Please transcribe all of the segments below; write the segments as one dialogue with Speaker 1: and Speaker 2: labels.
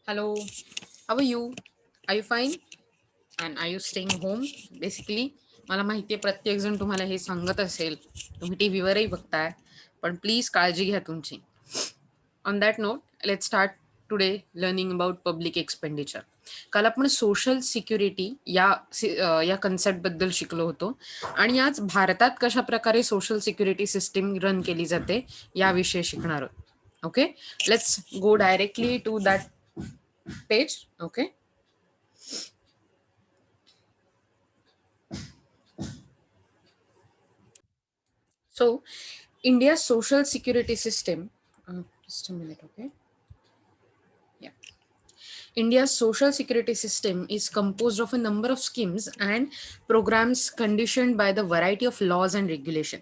Speaker 1: Hello, how are you? Are you fine? And are you staying home? Basically, मला माहिती आहे प्रत्येक जण तुम्हाला हे सांगत असेल. तुम्ही टीव्हीवरही बघताय. पण प्लीज काळजी घ्या तुमची. On that note, let's start today learning about public expenditure. काल आपण सोशल सिक्युरिटी या कन्सेप्ट बद्दल शिकलो होतो आणि आज भारतात कशा प्रकारे सोशल सिक्युरिटी सिस्टीम रन केली जाते याविषयी शिकणार आहोत. Okay, let's go directly to that page. Okay, so India's social security system. Just a minute, okay. Yeah. India's social security system is composed of a number of schemes and programs conditioned by the variety of laws and regulation.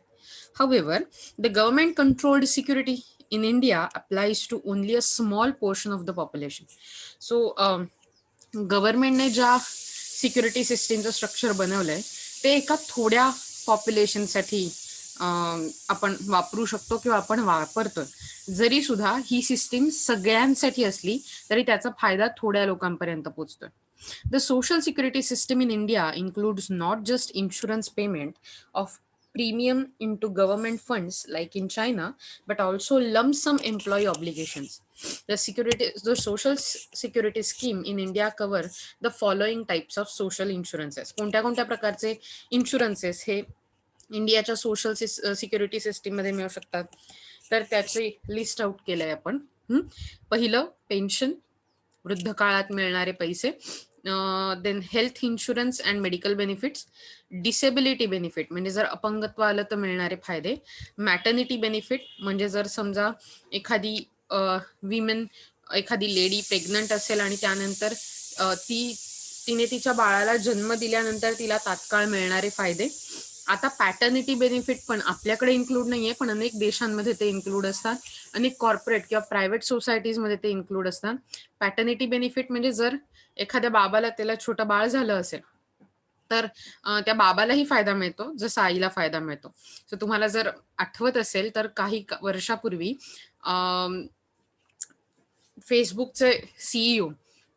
Speaker 1: However, the government controlled security in India applies to only a small portion of the population. So, गव्हर्नमेंटने ज्या security सिस्टीमचं structure बनवलंय ते एका थोड्या पॉप्युलेशनसाठी आपण वापरू शकतो किंवा आपण वापरतोय. जरी सुद्धा ही सिस्टीम सगळ्यांसाठी असली तरी त्याचा फायदा थोड्या लोकांपर्यंत पोहोचतोय. The social security system in India includes not just insurance payment of premium into government funds like in China, but also lump sum employee obligations. The social security scheme in India cover the following types of social insurances. कोणत्या कोणत्या प्रकारचे इन्शुरन्सेस हे इंडियाच्या social security system मध्ये मिळू शकतात तर त्याची लिस्ट आउट केलंय आपण. पहिलं पेन्शन, वृद्ध काळात मिळणारे पैसे. Then health insurance and medical benefits. Disability benefit म्हणजे जर अपंगत्व आलं तर मिळणारे फायदे. मॅटर्निटी बेनिफिट म्हणजे जर समजा एखादी विमेन, एखादी लेडी प्रेग्नंट असेल आणि त्यानंतर तिने तिच्या बाळाला जन्म दिल्यानंतर तिला तात्काळ मिळणारे फायदे. आता पॅटर्निटी बेनिफिट पण आपल्याकडे इन्क्लूड नाहीये, पण अनेक देशांमध्ये ते इन्क्लूड असतात. अनेक कॉर्पोरेट किंवा प्रायव्हेट सोसायटीजमध्ये ते इन्क्लूड असतात. पॅटर्निटी बेनिफिट म्हणजे जर एखाद्या बाबाला त्याला छोटं बाळ झालं असेल तर त्या बाबालाही फायदा मिळतो जसा आईला फायदा मिळतो. सो तुम्हाला जर आठवत असेल तर काही वर्षापूर्वी फेसबुकचे सीईओ,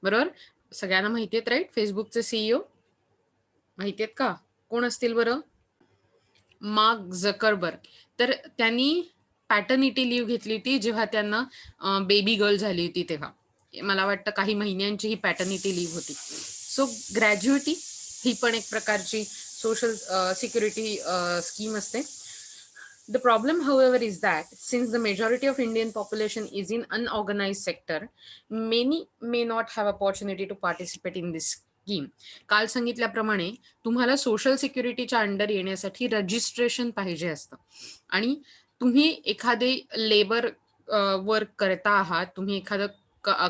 Speaker 1: बरोबर, सगळ्यांना माहिती आहेत राईट, फेसबुकचे सीईओ माहिती आहेत का? कोण असतील बरं? Mark Zuckerberg. तर त्यांनी पॅटर्निटी लीव्ह घेतली होती जेव्हा त्यांना बेबी गर्ल झाली होती तेव्हा. मला वाटतं काही महिन्यांची ही पॅटर्निटी लीव्ह होती. सो ग्रॅज्युएटी ही पण एक प्रकारची सोशल सिक्युरिटी स्कीम असते. The problem, however, is that since the majority of Indian population is in unorganized sector, many may not have opportunity to participate in this scheme. काल सांगितल्याप्रमाणे तुम्हाला social सिक्युरिटीच्या under येण्यासाठी registration पाहिजे असतं आणि तुम्ही एखादे लेबर वर्क करता आहात, तुम्ही एखादं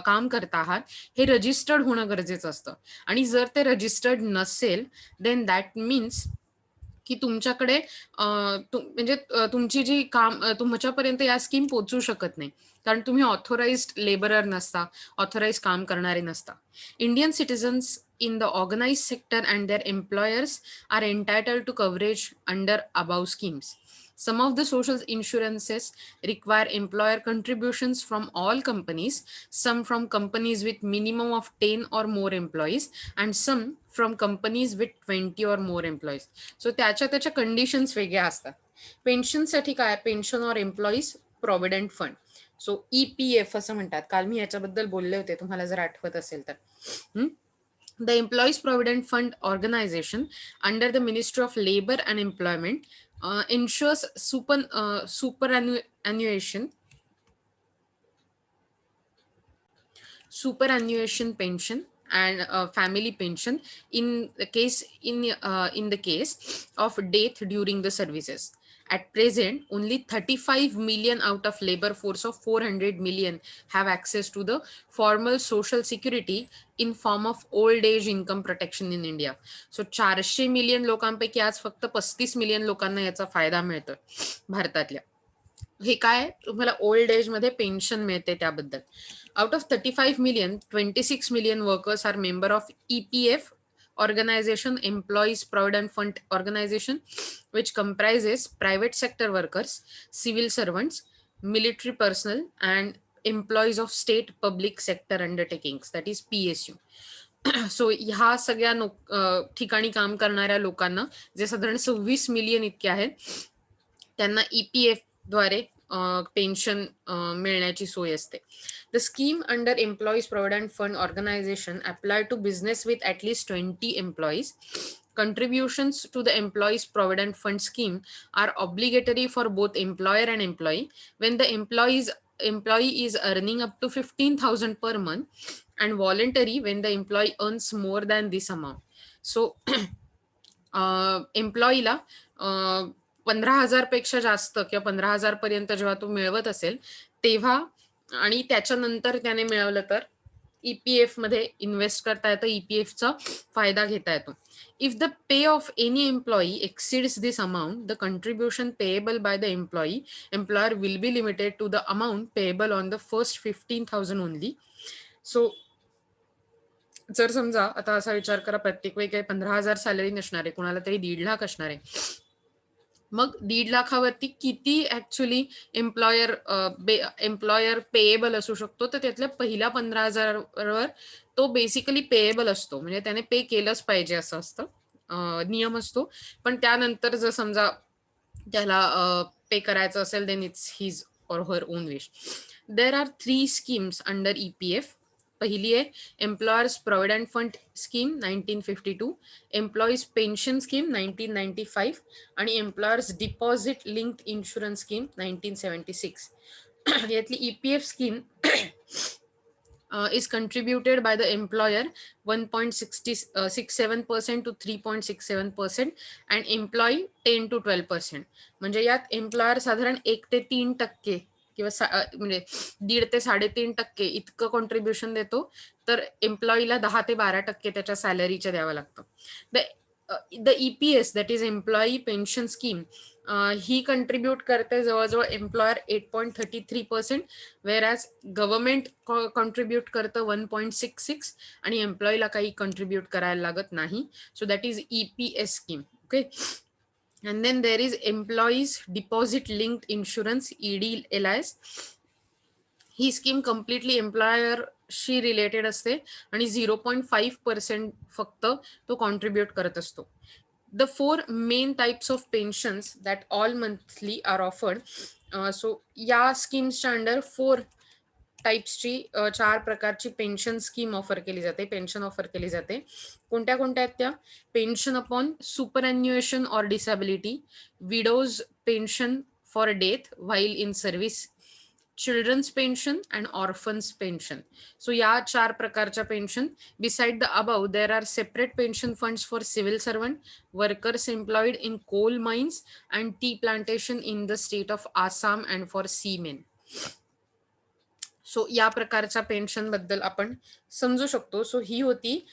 Speaker 1: काम करता आहात, हे रजिस्टर्ड होणं गरजेचं असतं. आणि जर ते रजिस्टर्ड नसेल देन दॅट मीन्स की तुमच्याकडे म्हणजे तुमची जी काम तुमच्यापर्यंत या स्कीम पोहोचू शकत नाही कारण तुम्ही ऑथोराइज्ड लेबरर नसता, ऑथोराइज काम करणारे नसता. Indian citizens in the organized sector and their employers are entitled to coverage under above schemes. Some of the social insurances require employer contributions from all companies, some from companies with minimum of 10 or more employees, and some from companies with 20 or more employees. So त्याच्या conditions वेगळ्या असतात. पेन्शनसाठी काय? Pension or employees provident fund. So EPF असं म्हणतात. काल मी याच्याबद्दल बोलले होते तुम्हाला जर आठवत असेल तर. The Employees Provident Fund Organization under the Ministry of Labor and Employment ensures superannuation pension and family pension in the case of death during the services. At present, only 35 million out of labor force of 400 million have access to the formal social security in form of old age income protection in India. So 400 million लोकांपैकी आज फक्त 35 million लोकांना याचा फायदा मिळतोय भारतातल्या. हे काय? तुम्हाला ओल्ड एज मध्ये पेन्शन मिळते त्याबद्दल. Out of 35 million, 26 million workers are member of EPF organization, Employees Provident Fund Organization, which comprises private sector workers, civil servants, military personnel, and employees of state public sector undertakings, that is PSU. So ह्या सगळ्या ठिकाणी काम करणाऱ्या लोकांना, जे साधारण 26 million इतके आहेत, त्यांना EPF द्वारे पेन्शन मिळण्याची सोय असते. The scheme under employees provident fund organisation apply to business with at least 20 employees. Contributions to the employees provident fund scheme are obligatory for both employer and employee when the employee is earning up to 15,000 per month, and voluntary when the employee earns more than this amount. So एम्प्लॉईला 15,000 पेक्षा जास्त किंवा 15,000 पर्यंत जेव्हा तो मिळवत असेल तेव्हा, आणि त्याच्यानंतर त्याने मिळवलं तर EPF मध्ये इन्व्हेस्ट करता येतं, EPFचा फायदा घेता येतो. If the pay of any employee exceeds this amount, the contribution payable by the employer will be limited to the amount payable on the first 15,000 only. So जर समजा आता असा विचार करा, प्रत्येक वेळी काही 15,000 सॅलरी नसणार आहे, कोणाला तरी 1.5 लाख असणार आहे. मग 1.5 लाखावरती किती ऍक्च्युली एम्प्लॉयर पेएबल असू शकतो, तर त्यातल्या पहिल्या 15,000 वर तो बेसिकली पेएबल असतो, म्हणजे त्याने पे केलंच पाहिजे असं असतं, नियम असतो. पण त्यानंतर जर समजा त्याला पे करायचं असेल, then it's his or her own wish. There are 3 schemes under EPF. पहिली आहे employers provident fund scheme 1952, employees pension scheme 1995 आणि employers deposit linked insurance scheme 1976. यातली EPF scheme is contributed by the employer 1.67% to 3.67% and employee 10 to 12%. म्हणजे यात employer साधारण 1 ते 3% किंवा म्हणजे 1.5 ते 3.5% इतकं कॉन्ट्रीब्युशन देतो, तर एम्प्लॉईला 10 ते 12% त्याच्या सॅलरीच्या द्यावं लागतं. The EPS that is employee pension scheme ही कंट्रीब्यूट करते जवळजवळ employer 8.33%, whereas government contribute करतं 1.66 आणि एम्प्लॉईला काही कंट्रीब्यूट करायला लागत नाही. So that is EPS scheme. Okay. And then there is employees deposit linked insurance, EDLIS. ही स्कीम कम्प्लिटली एम्प्लॉयरशी रिलेटेड असते आणि 0.5% फक्त तो कॉन्ट्रीब्यूट करत असतो. The 4 main types of pensions that all monthly are offered. So या स्कीम्सच्या अंडर 4 टाइप्सची 4 प्रकारची पेन्शन स्कीम ऑफर केली जाते, पेन्शन ऑफर केली जाते. कोणत्या कोणत्या आहेत त्या? Pension upon superannuation or disability, widows pension for death while in service, children's pension and orphans pension. So या 4 प्रकारच्या pension. Beside the above there are separate pension funds for civil servant, workers employed in coal mines and tea plantation in the state of Assam and for seamen. So या प्रकारच्या pension बद्दल आपण समजू शकतो. So ही होती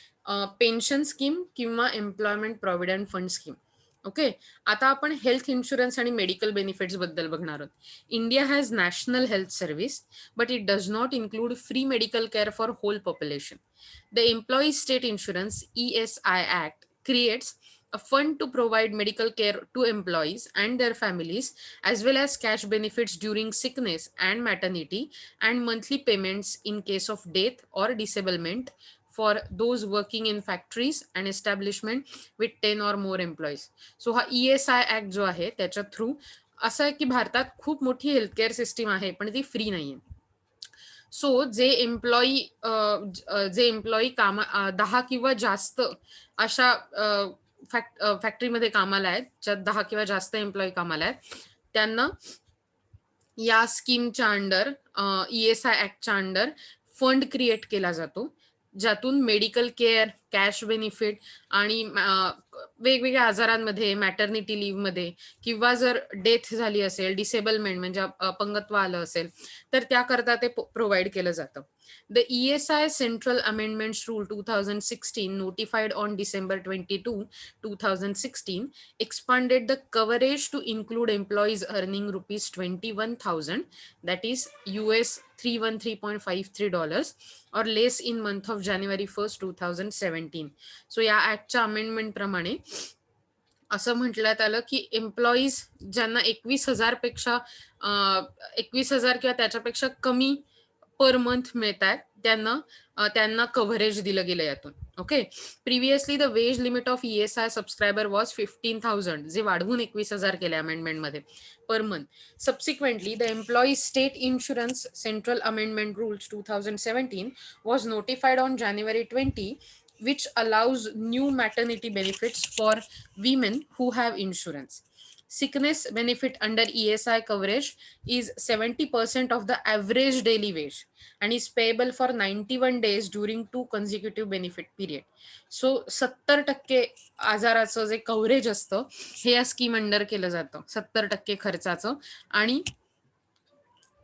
Speaker 1: पेन्शन स्कीम किंवा employment provident fund scheme. Okay. आता आपण हेल्थ इन्शुरन्स आणि मेडिकल बेनिफिट्स बद्दल बघणार आहोत. India has national health service, but it does not include free medical care for whole population. The employees state insurance ESI Act creates a fund to provide medical care to employees and their families, as well as cash benefits during sickness and maternity, and monthly payments in case of death or disablement for those working in factories and establishment with 10 or more employees. So हा ESI Act जो आहे त्याच्या through असं आहे की भारतात खूप मोठी हेल्थकेअर सिस्टीम आहे, पण ती फ्री नाहीये. सो जे एम्प्लॉई 10 किंवा जास्त अशा फॅक्टरीमध्ये कामाला आहेत, ज्यात 10 किंवा जास्त एम्प्लॉई कामाला आहेत, त्यांना या स्कीमच्या अंडर ESI ऍक्टच्या अंडर फंड क्रिएट केला जातो, ज्यातून मेडिकल केअर, कॅश बेनिफिट आणि वेगवेगळ्या आजारांमध्ये, मॅटर्निटी लिव्ह मध्ये किंवा जर डेथ झाली असेल, डिसेबलमेंट म्हणजे अपंगत्व आलं असेल, तर त्याकरता ते प्रोव्हाइड केलं जातं. The ESI Central Amendments Rule 2016, notified on December 22, 2016, expanded the coverage to include employees earning rupees 21,000, that is US $313.53 or less in month of January 1st, 2017. So या ऍक्टच्या अमेंडमेंट प्रमाणे असं म्हटलं आलं की एम्प्लॉईज ज्यांना 21,000 पेक्षा 21,000 किंवा त्याच्यापेक्षा कमी पर मंथ मिळतात त्यांना कव्हरेज दिलं गेलं यातून. Okay. Previously the wage limit of ESI subscriber was 15,000 जे वाढवून 21,000 केले अमेंडमेंटमध्ये per month. Subsequently, the Employees State Insurance Central Amendment Rules 2017 was notified on January 20, which allows new maternity benefits for women who have insurance. Sickness benefit under ESI coverage is 70% of the average daily wage and is payable for 91 days during 2 consecutive benefit period. So 70% आजाराचं जे coverage असतं हे या scheme under केलं जातं, 70% खर्चाचं. आणि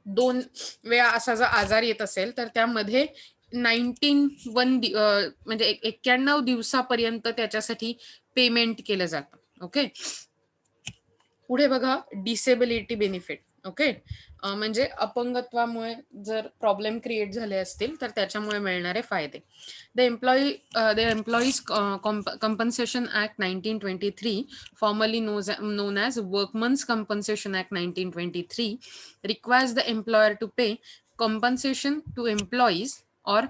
Speaker 1: 2 वेळा असा जर आजार येत असेल तर त्यामध्ये 91 म्हणजे 91 दिवसापर्यंत त्याच्यासाठी पेमेंट केलं जातं. ओके. पुढे बघा डिसेबिलिटी बेनिफिट. ओके. म्हणजे अपंगत्वामुळे जर प्रॉब्लेम क्रिएट झाले असतील तर त्याच्यामुळे मिळणारे फायदे. The employees compensation act 1923, formally known as Workmen's Compensation Act 1923, requires the employer to pay compensation to employees or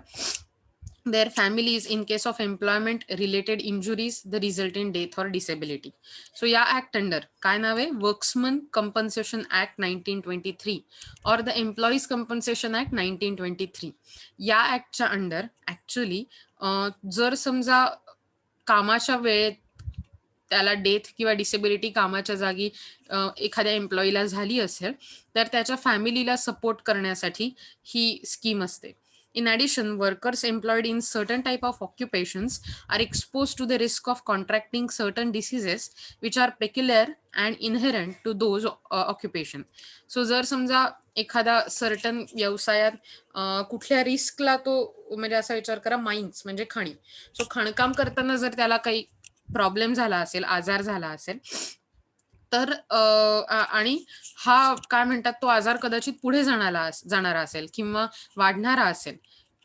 Speaker 1: their families in case of employment related injuries the result in death or disability. So या act under काय नाव आहे? वर्क्समन compensation act 1923 और the employees compensation act 1923. या ऍक्टच्या under actually जर समजा कामाच्या वेळेत त्याला डेथ किंवा डिसेबिलिटी कामाच्या जागी एखाद्या एम्प्लॉईला झाली असेल तर त्याच्या फॅमिलीला सपोर्ट करण्यासाठी ही स्कीम असते. In addition, workers employed in certain type of occupations are exposed to the risk of contracting certain diseases which are peculiar and inherent to those occupation. So जर समजा एखादा सर्टन व्यवसायात कुठल्या रिस्कला तो म्हणजे असा विचार करा माइन्स म्हणजे खाणी. सो खाणकाम करताना जर त्याला काही प्रॉब्लेम झाला असेल, आजार झाला असेल तर आणि हा काय म्हणतात तो आजार कदाचित पुढे जाणारा असेल किंवा वाढणारा असेल,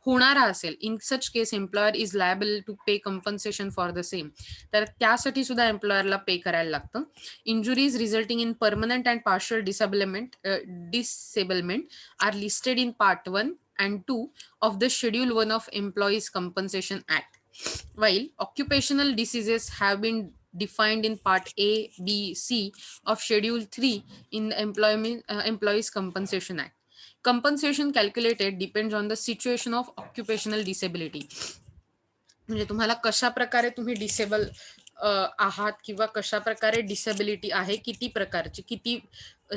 Speaker 1: होणारा असेल. In such case employer is liable to pay compensation for the same. तर त्यासाठी सुद्धा एम्प्लॉयरला पे करायला लागतं. Injuries resulting in permanent and partial disablement are listed in part 1 and 2 of the Schedule 1 of Employees Compensation Act, while occupational diseases have been defined in Part A, B, C of Schedule 3 in the Employees Compensation Act. Compensation calculated depends on the situation of occupational disability. म्हणजे तुम्हाला कशा प्रकारे तुम्ही disable आहात किंवा कशा प्रकारे disability आहे, किती प्रकारची, किती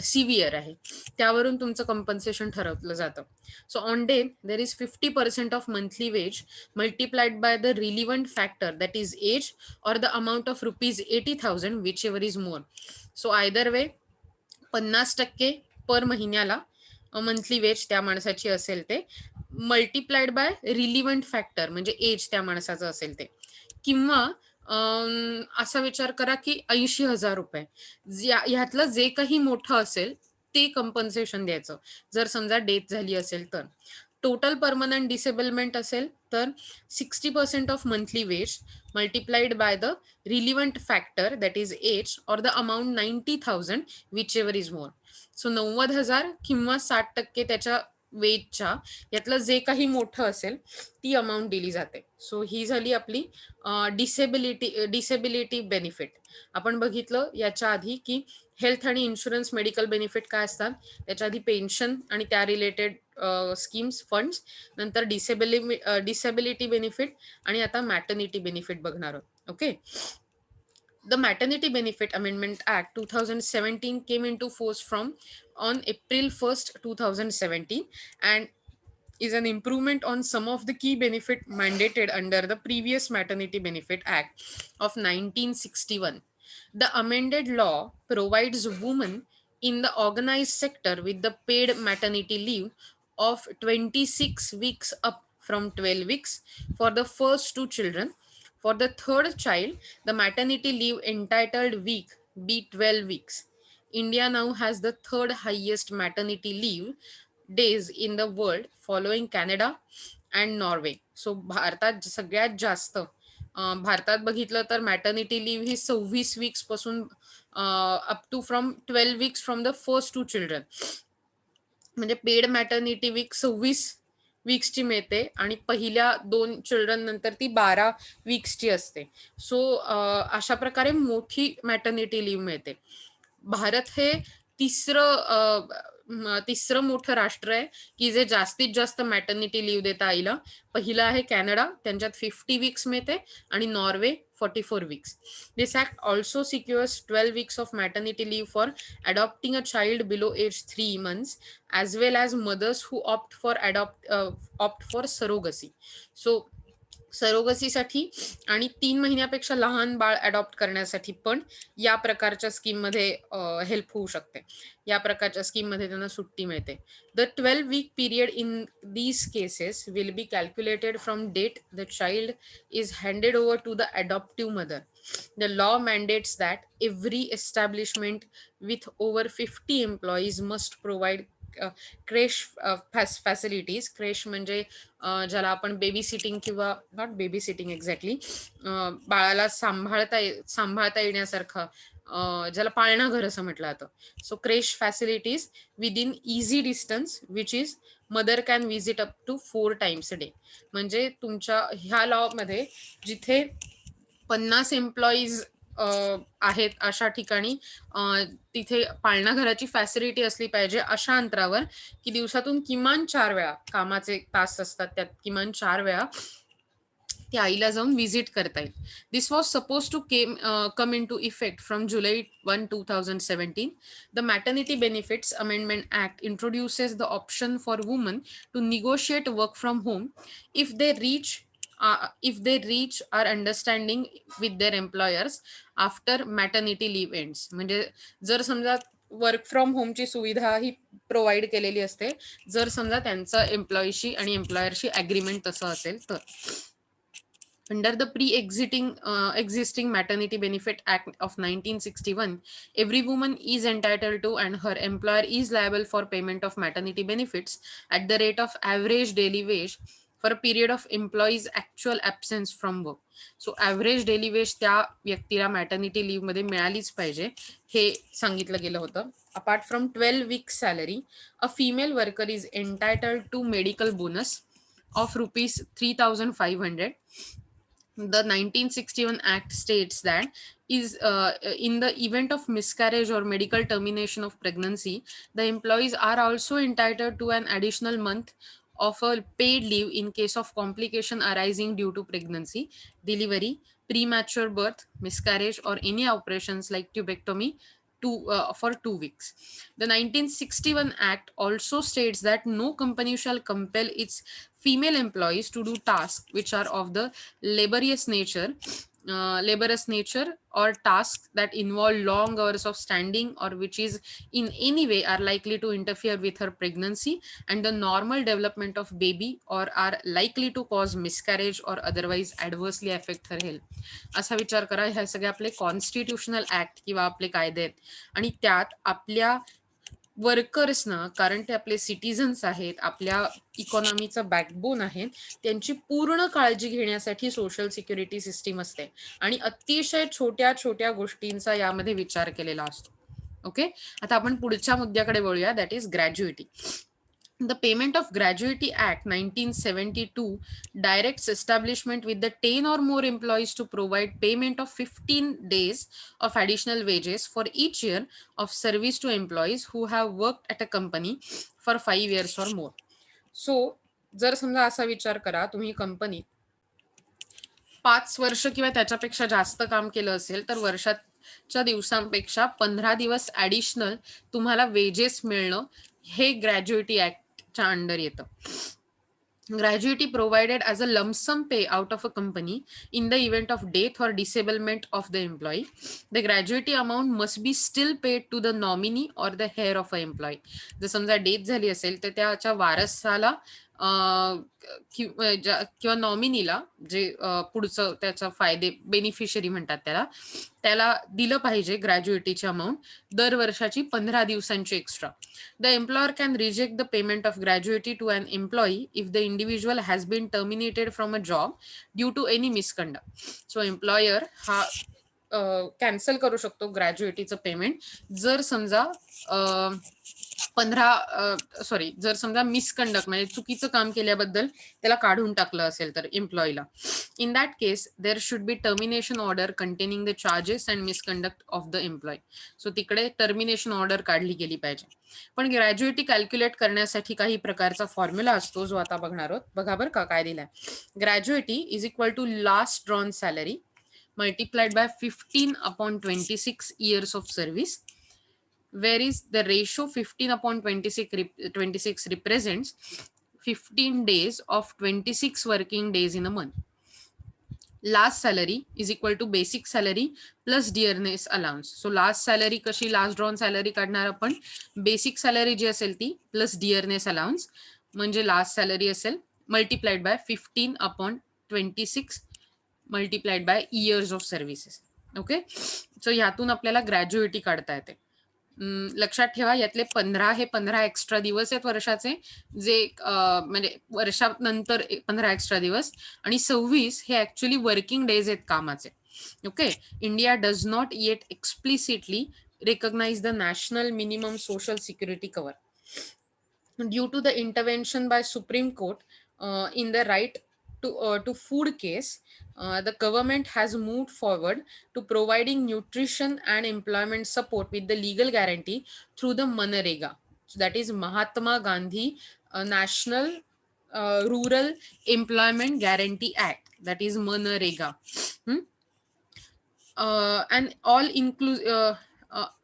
Speaker 1: सिव्हिअर आहे, त्यावरून तुमचं कॉम्पन्सेशन ठरवलं जातं. So on death there is 50% of monthly wage multiplied by the relevant factor that is age or the amount of ₹80,000 whichever is more. So either way 50% per महिन्याला मंथली वेज त्या माणसाची असेल ते multiplied by relevant factor म्हणजे age त्या माणसाचं असेल ते, किंवा असा विचार करा की 80,000 रुपये ह्यातलं जे काही मोठं असेल ते कंपन्सेशन द्यायचं जर समजा डेथ झाली असेल तर. टोटल परमनंट डिसेबलमेंट असेल तर 60% of monthly wage multiplied by the relevant factor that is age or the amount 90,000 whichever is more. So 90,000 किंवा 60% त्याच्या वेजच्या यातलं जे काही मोठं असेल ती अमाऊंट दिली जाते. सो ही झाली आपली डिसेबिलिटी बेनिफिट. आपण बघितलं याच्या आधी की हेल्थ आणि इन्शुरन्स मेडिकल बेनिफिट काय असतात, त्याच्या आधी पेन्शन आणि त्या रिलेटेड स्कीम्स फंड्स, नंतर डिसेबिलिटी बेनिफिट आणि आता मॅटर्निटी बेनिफिट बघणार आहोत. Okay. The Maternity Benefit Amendment Act 2017 came into force from on April 1st, 2017 and is an improvement on some of the key benefit mandated under the previous Maternity Benefit Act of 1961. The amended law provides women in the organized sector with the paid maternity leave of 26 weeks up from 12 weeks for the first two children. For the third child, the maternity leave entitled week be 12 weeks. India now has the third highest maternity leave days in the world following Canada and Norway. So भारतात सगळ्यात जास्त भारतात बघितलं तर maternity leave ही 26 weeks पासून up to from 12 weeks from the first two children. म्हणजे paid maternity week 26 वीक्सची मिळते आणि पहिल्या 2 चिल्ड्रन नंतर ती 12 वीक्सची असते. सो अशा प्रकारे मोठी मॅटर्निटी लीव्ह मिळते. भारत हे तिसरं मोठं राष्ट्र आहे, की जे जास्तीत जास्त मॅटर्निटी लीव्ह देतं आईला. पहिलं आहे कॅनडा, त्यांच्यात 50 वीक्स मिळते आणि Norway 44 weeks. This act also secures 12 weeks of maternity leave for adopting a child below age 3 months, as well as mothers who opt for surrogacy. So सरोगसीसाठी आणि 3 महिन्यापेक्षा लहान बाळ अडॉप्ट करण्यासाठी पण या प्रकारच्या स्कीममध्ये हेल्प होऊ शकते. या प्रकारच्या स्कीममध्ये त्यांना सुट्टी मिळते. The 12-week period in these cases will be calculated from date the child is handed over to the adoptive mother. The law mandates that every establishment with over 50 employees must provide क्रेश facilities. क्रेश म्हणजे ज्याला आपण baby sitting किंवा not baby sitting exactly, बाळाला सांभाळता येण्यासारखं, ज्याला पाळणाघर असं म्हटलं जातं. So creche facilities within easy distance which is mother can visit up to 4 times a day. म्हणजे तुमच्या ह्या लॉमध्ये जिथे 50 एम्प्लॉईज आहेत अशा ठिकाणी तिथे पाळणाघराची फॅसिलिटी असली पाहिजे अशा अंतरावर, की दिवसातून किमान 4 वेळा कामाचे तास असतात, त्यात किमान 4 वेळा ती आईला जाऊन व्हिजिट करता येईल. This was suppose to come in to effect from July 1, 2017. The Maternity Benefits Amendment Act introduces the option for women to negotiate work from home if they reach our understanding with their employers after maternity leave ends. म्हणजे जर समजा work from होमची सुविधा ही provide केलेली असते, जर समजा त्यांचं एम्प्लॉईशी आणि एम्प्लॉयरशी ॲग्रीमेंट तसं असेल तर. Under the existing Maternity Benefit Act of 1961, every woman is entitled to and her employer is liable for payment of maternity benefits at the rate of average daily wage for a period of employee's actual absence from work. So average daily veg त्या व्यक्तीला maternity leave मध्ये मिळालीच पाहिजे हे सांगितलं गेलं होतं. Apart from 12 weeks salary, a female worker is entitled to medical bonus of rupees 3,500. The 1961 Act states that in the event of miscarriage or medical termination of pregnancy, the employees are also entitled to an additional month of a paid leave in case of complication arising due to pregnancy, delivery, premature birth, miscarriage, or any operations like tubectomy for 2 weeks. The 1961 Act also states that no company shall compel its female employees to do tasks which are of the laborious nature or tasks that involve long hours of standing or which is in any way are likely to interfere with her pregnancy and the normal development of baby or are likely to cause miscarriage or otherwise adversely affect her health. असा विचार करा, ह्या सगळे आपले constitutional act किंवा आपले कायदे आहेत आणि त्यात आपल्या वर्कर्सना, कारण ते आपले सिटिझन्स आहेत, आपल्या इकॉनॉमीचा बॅकबोन आहेत, त्यांची पूर्ण काळजी घेण्यासाठी सोशल सिक्युरिटी सिस्टीम असते आणि अतिशय छोट्या छोट्या गोष्टींचा यामध्ये विचार केलेला असतो. ओके, आता आपण पुढच्या मुद्द्याकडे वळूया, that is ग्रॅज्युएटी. The Payment of Gratuity Act 1972 directs establishment with the 10 or more employees to provide payment of 15 days of additional wages for each year of service to employees who have worked at a company for 5 years or more. So, जर समजा असा विचार करा, तुम्ही company 5 वर्ष किंवा त्याच्यापेक्षा जास्त काम केलं असेल तर वर्षाच्या दिवसांपेक्षा 15 दिवस ॲडिशनल तुम्हाला वेजेस मिळणं हे ग्रॅज्युएटी ऍक्टच्या अंडर येतं. Gratuity provided as a lump sum pay out of a company in the event of death or disablement of the employee. The gratuity amount must be still paid to the nominee or the heir of an employee. जर समजा death झाली असेल तर त्याच्या वारसाला किंवा नॉमिनीला, जे पुढचं त्याचा फायदे बेनिफिशरी म्हणतात त्याला दिलं पाहिजे ग्रॅज्युएटीची अमाऊंट दरवर्षाची 15 दिवसांची extra. The employer can reject the payment of gratuity to an employee if the individual has been terminated from a job due to any misconduct. So employer हा कॅन्सल करू शकतो ग्रॅज्युएटीचं पेमेंट जर समजा सॉरी, जर समजा misconduct म्हणजे चुकीचं काम केल्याबद्दल त्याला काढून टाकलं असेल तर एम्प्लॉईला, in that case there should be termination order containing the charges and misconduct of the employee. So तिकडे टर्मिनेशन ऑर्डर काढली गेली पाहिजे. पण ग्रॅज्युएटी कॅल्क्युलेट करण्यासाठी काही प्रकारचा फॉर्म्युला असतो जो आता बघणार आहोत. बघा बरं का काय दिलाय. Gratuity is equal to last drawn salary multiplied by 15 upon 26 years of service, where is the ratio 15 upon 26 represents 15 days of 26 working days in a month. Last salary is equal to basic salary plus dearness allowance. So last salary कशी last drawn salary काढणार आपण, basic salary जी असेल ती plus डिअरनेस allowance म्हणजे last salary असेल multiplied by 15 upon 26 multiplied by years of services. Okay, so ह्यातून आपल्याला ग्रॅज्युएटी काढता येते. लक्षात ठेवा यातले 15 हे 15 एक्स्ट्रा दिवस आहेत वर्षाचे, जे म्हणजे वर्षानंतर 15 एक्स्ट्रा दिवस, आणि 26 हे ऍक्च्युली वर्किंग डेज आहेत कामाचे. Okay, India does not eight explicitly recognize the national minimum social security cover. Due to the intervention by Supreme Court in the right to food case, the government has moved forward to providing nutrition and employment support with the legal guarantee through the MNREGA. So that is Mahatma Gandhi National Rural Employment Guarantee Act. That is MNREGA. And all inclusive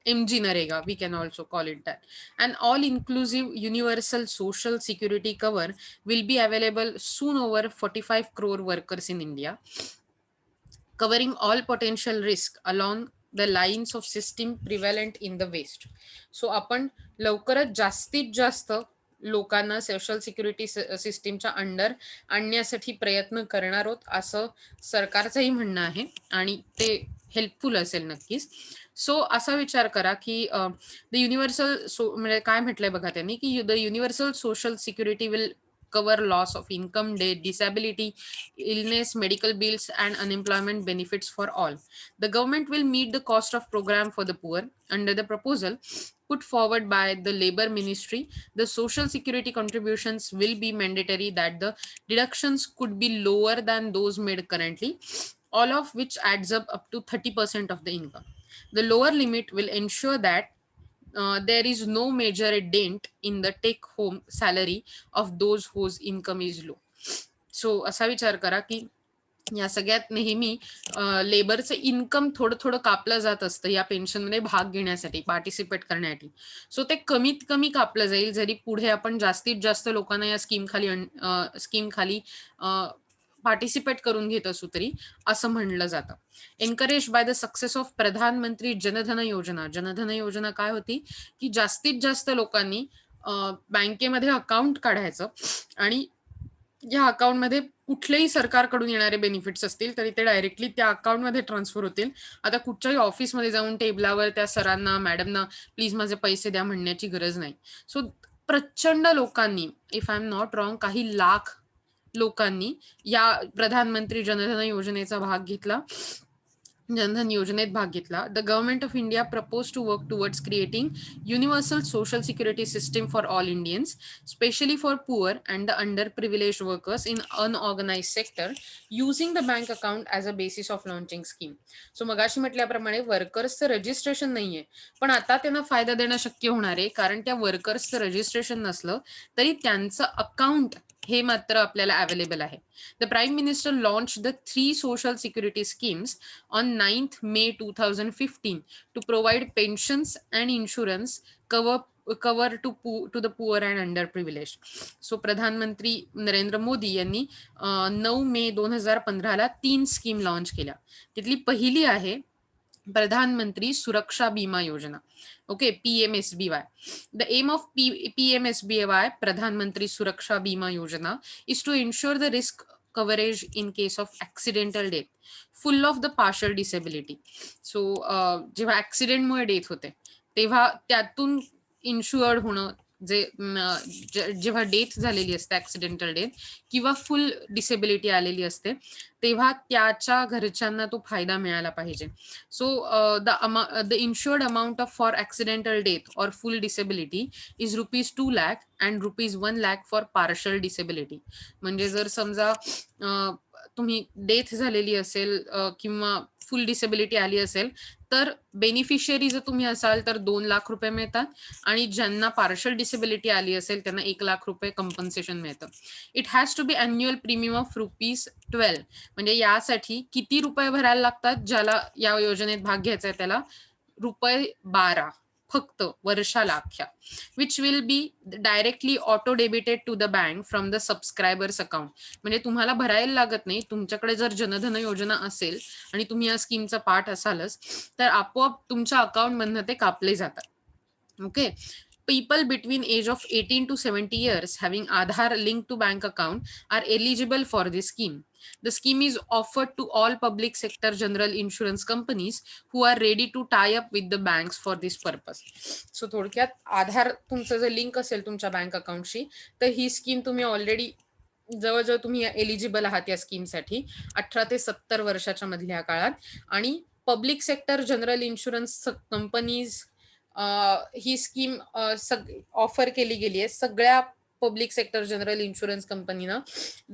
Speaker 1: MG Narega, we can also call it that. An all-inclusive universal social security cover will be available soon over 45 crore workers in India, covering all potential risk along the lines of system prevalent in the West. So आपण लवकरच जास्तीत जास्त लोकांना social security सिस्टीमच्या under आणण्यासाठी प्रयत्न करणार आहोत असं सरकारचंही म्हणणं आहे आणि ते हेल्पफुल असेल नक्कीच. सो असा विचार करा की द युनिव्हर्सल म्हणजे काय म्हटलंय बघा त्यांनी की the universal social security will cover loss of income, disability, illness, medical bills, and unemployment benefits for all. The government will meet the cost of program for the poor. Under the proposal put forward by the Labor Ministry, the social security contributions will be mandatory, that the deductions could be lower than those made currently, all of which adds up to 30% of the income. The lower limit will ensure that there is no major dent in the take home salary of those whose income is low. So असा विचार करा की या सगळ्यात नेहमी लेबरचं income थोडं थोडं कापलं जात असतं या पेन्शनमध्ये भाग घेण्यासाठी, पार्टिसिपेट करण्यासाठी. सो ते कमीत कमी कापलं जाईल जरी पुढे आपण जास्तीत जास्त लोकांना या स्कीम खाली पार्टिसिपेट करून घेत असू तरी, असं म्हणलं जातं. Encourage by the success of प्रधानमंत्री जनधन योजना. जनधन योजना काय होती की जास्तीत जास्त लोकांनी बँकेमध्ये अकाउंट काढायचं आणि या अकाउंटमध्ये कुठलेही सरकारकडून येणारे बेनिफिट्स असतील तरी ते डायरेक्टली त्या अकाउंटमध्ये ट्रान्सफर होतील. आता कुठच्याही ऑफिसमध्ये जाऊन टेबलावर त्या सरांना, मॅडमना प्लीज माझे पैसे द्या म्हणण्याची गरज नाही. सो प्रचंड लोकांनी, if I am not wrong, काही लाख लोकांनी या प्रधानमंत्री जनधन योजनेचा भाग घेतला, जनधन योजनेत भाग घेतला. The government of India propose to work towards creating universal social security system for all Indians, specially for poor and the under privilege workers in unorganised sector, using the bank account as a basis of launching scheme. So मगाशी म्हटल्याप्रमाणे वर्कर्सचं registration नाहीये, पण आता त्यांना फायदा देणं शक्य होणार आहे, कारण त्या वर्कर्सचं रजिस्ट्रेशन नसलं तरी त्यांचं अकाउंट हे मात्र आपल्याला अवेलेबल आहे. The prime minister launch the 3 social security schemes on 9th May 2015 to provide pensions and insurance cover to the poor and underprivileged. So प्रधानमंत्री नरेंद्र मोदी यांनी 9 मे 2015 ला 3 स्कीम लॉन्च केल्या. तिथली पहिली आहे प्रधानमंत्री Suraksha Bima Yojana. Okay, PMSBY. The aim of PMSBY, Pradhan Mantri Suraksha Bima योजना, is to ensure the risk coverage in case of accidental death, full of the partial disability. So जेव्हा ऍक्सिडेंटमुळे डेथ होते तेव्हा त्यातून इन्शुअर्ड होणं जे जेव्हा डेथ झालेली असते, ऍक्सिडेंटल डेथ किंवा फुल डिसेबिलिटी आलेली असते, तेव्हा त्याच्या घरच्यांना तो फायदा मिळाला पाहिजे. So the insured amount of for accidental death or full disability is ₹2 lakh and ₹1 lakh for partial disability. म्हणजे जर समजा तुम्ही डेथ झालेली असेल किंवा फुल डिसेबिलिटी आली असेल, तर बेनिफिशियरी जर तुम्ही असाल तर ₹2 लाख मिळतात आणि ज्यांना पार्शल डिसेबिलिटी आली असेल त्यांना ₹1 लाख कंपन्सेशन मिळतं. It has to be annual premium of ₹12. म्हणजे यासाठी किती रुपये भरायला लागतात, ज्याला या योजनेत भाग घ्यायचा आहे त्याला ₹12 फक्त वर्षाला अख्ख्या, which will be directly auto debited to the bank from the subscribers account. म्हणजे तुम्हाला भरायला लागत नाही. तुमच्याकडे जर जनधन योजना असेल आणि तुम्ही या स्कीमचा पार्ट असालच, तर आपोआप तुमच्या अकाउंटमधनं ते कापले जातात. Okay. People between age of 18 to 70 years having Aadhaar linked to bank account are eligible for this scheme. The scheme is offered to all public sector general insurance companies who are ready to tie up with the banks for this purpose. So थोडक्यात आधार तुमचं जर link असेल तुमच्या bank अकाउंटशी, तर ही scheme तुम्ही already जवळजवळ तुम्ही eligible आहात या स्कीमसाठी 18 ते 70 वर्षाच्या मधल्या काळात. आणि public sector general insurance companies ही स्कीम ऑफर केली गेली आहे सगळ्या पब्लिक सेक्टर जनरल इन्शुरन्स कंपनीनं,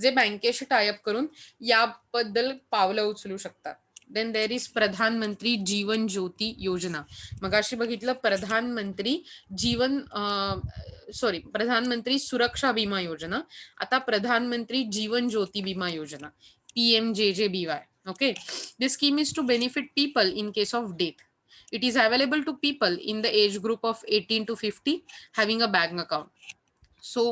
Speaker 1: जे बँकेशी टायअप करून याबद्दल पावलं उचलू शकतात. देन देर इज प्रधानमंत्री जीवन ज्योती योजना. मग अशी बघितलं प्रधानमंत्री सुरक्षा विमा योजना, आता प्रधानमंत्री जीवन ज्योती विमा योजना, PMJJBY. Okay, this scheme is to benefit people in case of death. It is available to people in the age group of 18 to 50 having a bank account. So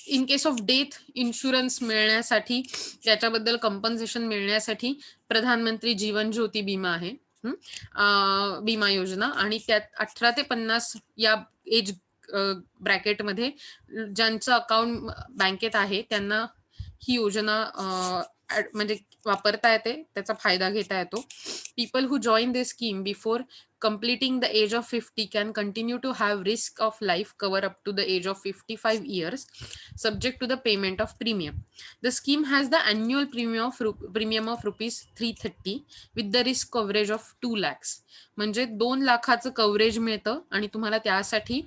Speaker 1: in case of death insurance मिळण्यासाठी, त्याच्याबद्दल compensation मिळण्यासाठी प्रधानमंत्री जीवन ज्योती विमा आहे, विमा योजना. आणि त्यात 18 ते 50 या एज ब्रॅकेटमध्ये ज्यांचं अकाउंट बँकेत आहे त्यांना ही योजना म्हणजे वापरता येते, त्याचा फायदा घेता येतो. People who join this scheme before completing the age of 50 can continue to have risk of life cover up to the age of 55 years subject to the payment of premium. The scheme has the annual premium of ₹330 with the risk coverage of 2 lakhs. म्हणजे 2 लाखाचं coverage मिळतं आणि तुम्हाला त्यासाठी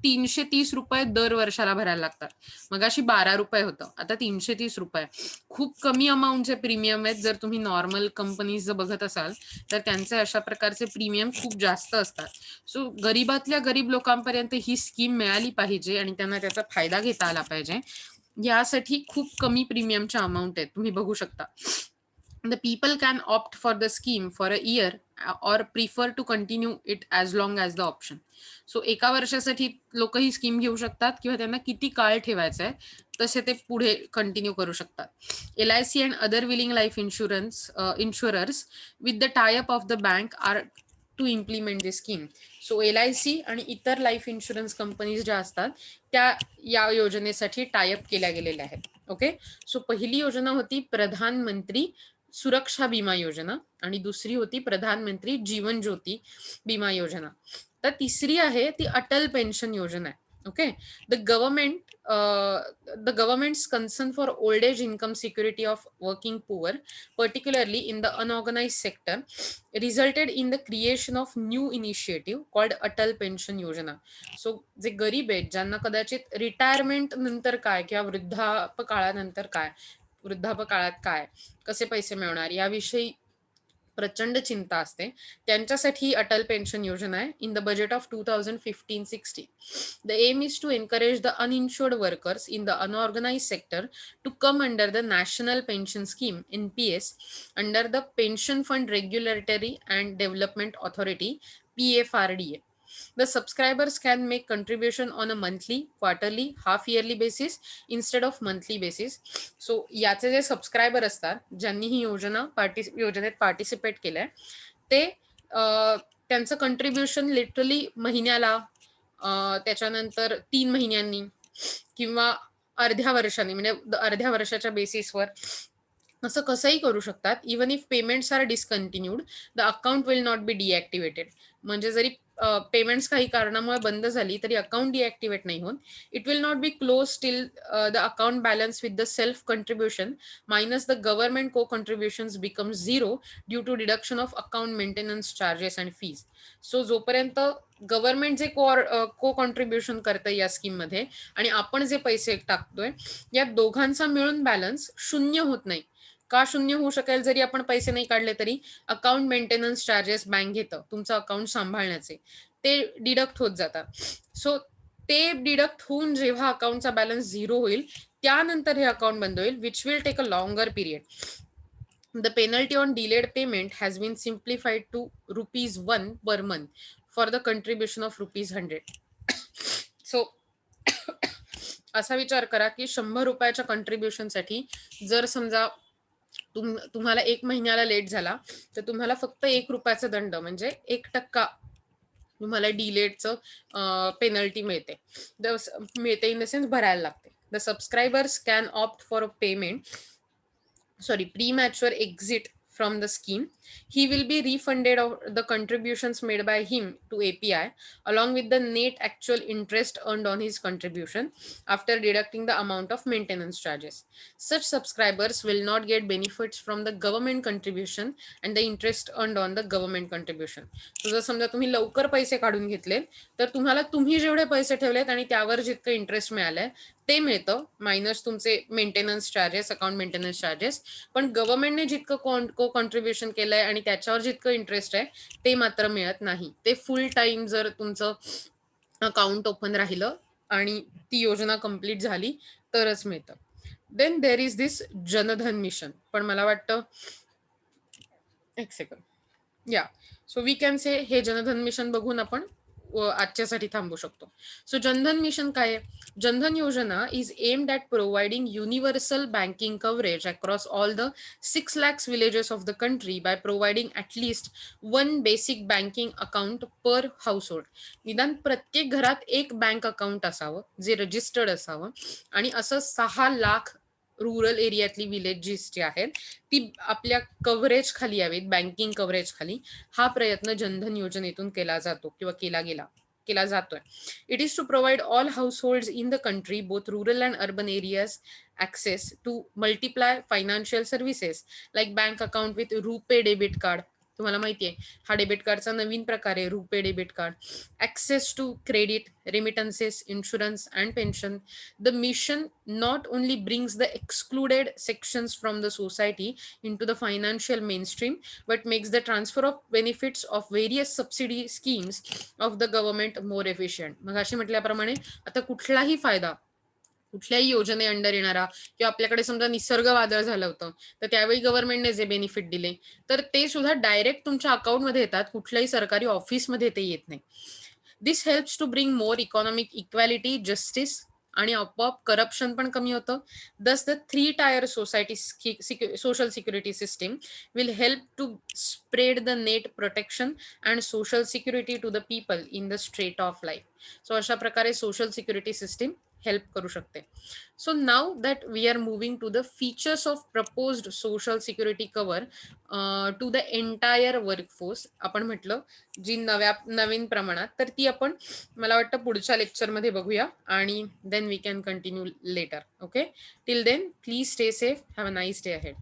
Speaker 1: ₹330 दर वर्षाला भरायला लागतात. मग अशी ₹12 होतं, आता ₹330. खूप कमी अमाऊंटचे प्रीमियम आहेत. जर तुम्ही नॉर्मल कंपनीज जर बघत असाल तर त्यांचे अशा प्रकारचे प्रीमियम खूप जास्त असतात. सो गरीबातल्या गरीब लोकांपर्यंत ही स्कीम मिळाली पाहिजे आणि त्यांना त्याचा फायदा घेता आला पाहिजे. यासाठी खूप कमी प्रीमियमच्या अमाऊंट आहेत, तुम्ही बघू शकता. The people can opt for the scheme for a year or prefer to continue it as long as the option. So एका वर्षासाठी लोक ही स्कीम घेऊ शकतात किंवा त्यांना किती काळ ठेवायचं आहे तसे ते पुढे कंटिन्यू करू शकतात. LIC and other willing life insurers with the tie-up of the bank are to implement this scheme. So LIC आणि इतर लाईफ इन्शुरन्स कंपनीज ज्या असतात त्या या योजनेसाठी टायअप केल्या गेलेल्या आहेत. ओके, सो पहिली योजना होती प्रधानमंत्री सुरक्षा विमा योजना आणि दुसरी होती प्रधानमंत्री जीवन ज्योती विमा योजना. तर तिसरी आहे ती अटल पेन्शन योजना आहे. Okay, the government's concern for old age income security of working poor particularly in the unorganized sector resulted in the creation of new initiative called Atal Pension Yojana. So जे गरीब आहेत ज्यांना कदाचित रिटायरमेंट नंतर काय किंवा वृद्धापकाळानंतर काय, वृद्धापकाळात काय, कसे पैसे मिळणार याविषयी प्रचंड चिंता असते, त्यांच्यासाठी अटल पेन्शन योजना आहे. In the budget of 2015-16 the aim is to encourage the uninsured workers in the unorganise sector to come under the national pension scheme NPS under the pension fund regulatory and development authority PFRDA. The subscribers can make contribution on a monthly, quarterly, half yearly basis instead of monthly basis. So याचे जे subscriber असतात ज्यांनी ही योजनेत participate केलंय ते त्यांचं contribution literally महिन्याला, त्याच्यानंतर 3 महिन्यांनी किंवा अर्ध्या वर्षांनी, म्हणजे अर्ध्या वर्षाच्या बेसिसवर असं कसंही करू शकतात. Even if payments are discontinued, the account will not be deactivated. म्हणजे जरी पेमेंट्स काही कारणामुळे बंद झाली, तरी अकाउंट डिॲक्टिव्हेट नाही होत. It will not be close till the account balance with the self contribution minus the government co contributions become zero due to deduction of account maintenance charges and fees. So जोपर्यंत government जे co contribution करतं या स्कीममध्ये आणि आपण जे पैसे टाकतोय, या दोघांचा मिळून बॅलन्स शून्य होत नाही. का शून्य होऊ शकेल? जरी आपण पैसे नाही काढले तरी अकाउंट मेंटेनन्स चार्जेस बँक घेतं तुमचं अकाउंट सांभाळण्याचे, ते डिडक्ट होत जातात. सो ते डिडक्ट होऊन जेव्हा अकाउंटचा बॅलन्स झिरो होईल, त्यानंतर हे अकाउंट बंद होईल, which will take a longer period. The penalty on delayed payment has been simplified to ₹1 per month for the contribution of ₹100. So असा विचार करा की ₹100 कंट्रीब्युशनसाठी जर समजा तुम्हाला 1 महिन्याला लेट झाला, तर तुम्हाला फक्त ₹1 दंड म्हणजे 1% तुम्हाला डिलेडचं पेनल्टी मिळते. मिळते इन द सेन्स भरायला लागते. The subscribers can opt for a payment premature exit from the scheme. He will be refunded of the contributions made by him to API along with the net actual interest earned on his contribution after deducting the amount of maintenance charges. Such subscribers will not get benefits from the government contribution and the interest earned on the government contribution. So जर समजा तुम्ही लवकर पैसे काढून घेतले, तर तुम्हाला तुम्ही जेवढे पैसे ठेवलेत आणि त्यावर जितकं इंटरेस्ट मिळालंय ते मिळतं, मायनस तुमचे maintenance charges, account maintenance charges. पण गव्हर्नमेंटने जितकं को कॉन्ट्रीब्युशन केलंय आणि त्याच्यावर जितकं इंटरेस्ट आहे, ते मात्र मिळत नाही. ते फुल टाइम जर तुमचं अकाउंट ओपन राहिलं आणि ती योजना कंप्लीट झाली तरच मिळतं. Then there is this Jan Dhan mission. पण मला वाटतं, एक सेकंड, या सो वी कॅन से हे जनधन मिशन बघून आपण आजच्यासाठी थांबू शकतो. सो जनधन मिशन काय आहे? जनधन योजना is aimed at providing universal banking coverage across all the 6 lakhs villages of the country by providing at least one basic banking account per household. निदान प्रत्येक घरात एक बँक अकाउंट असावं, जे रजिस्टर्ड असावं, आणि असं 6 लाख रुरल एरियातली विलेजेस जी आहेत ती आपल्या कव्हरेज खाली यावीत, बँकिंग कव्हरेज खाली. हा प्रयत्न जनधन योजनेतून केला जातो किंवा केला जातोय. It is to provide all households in the country both rural and urban areas access to multiply financial services like bank account with RuPay debit card. तुम्हाला माहिती आहे, हा डेबिट कार्डचा नवीन प्रकार आहे, RuPay debit card. Access to credit, remittances, insurance and pension. The mission not only brings the excluded sections from the society into the financial mainstream, but makes the transfer of benefits of various subsidy schemes of the government more efficient. मगाशी म्हटल्याप्रमाणे आता कुठलाही फायदा कुठल्याही योजने under येणारा किंवा आपल्याकडे समजा निसर्ग वादळ झालं होतं, तर त्यावेळी गव्हर्नमेंटने जे बेनिफिट दिले, तर ते सुद्धा डायरेक्ट तुमच्या अकाउंटमध्ये येतात. कुठल्याही सरकारी ऑफिसमध्ये ते येत नाही. This helps to bring more economic equality, justice, आणि आपोआप करप्शन पण कमी होतं. Thus the 3 tier society social security system will help to spread the net protection and social security to the people in the straight of life. So अशा प्रकारे social security system help करू शकते. So now that we are moving to the features of proposed social security cover to the entire workforce. आपण म्हटलं जी नवीन प्रमाणात, तर ती आपण मला वाटतं पुढच्या लेक्चरमध्ये बघूया आणि then we can continue later. Okay, till then please stay safe, have a nice day ahead.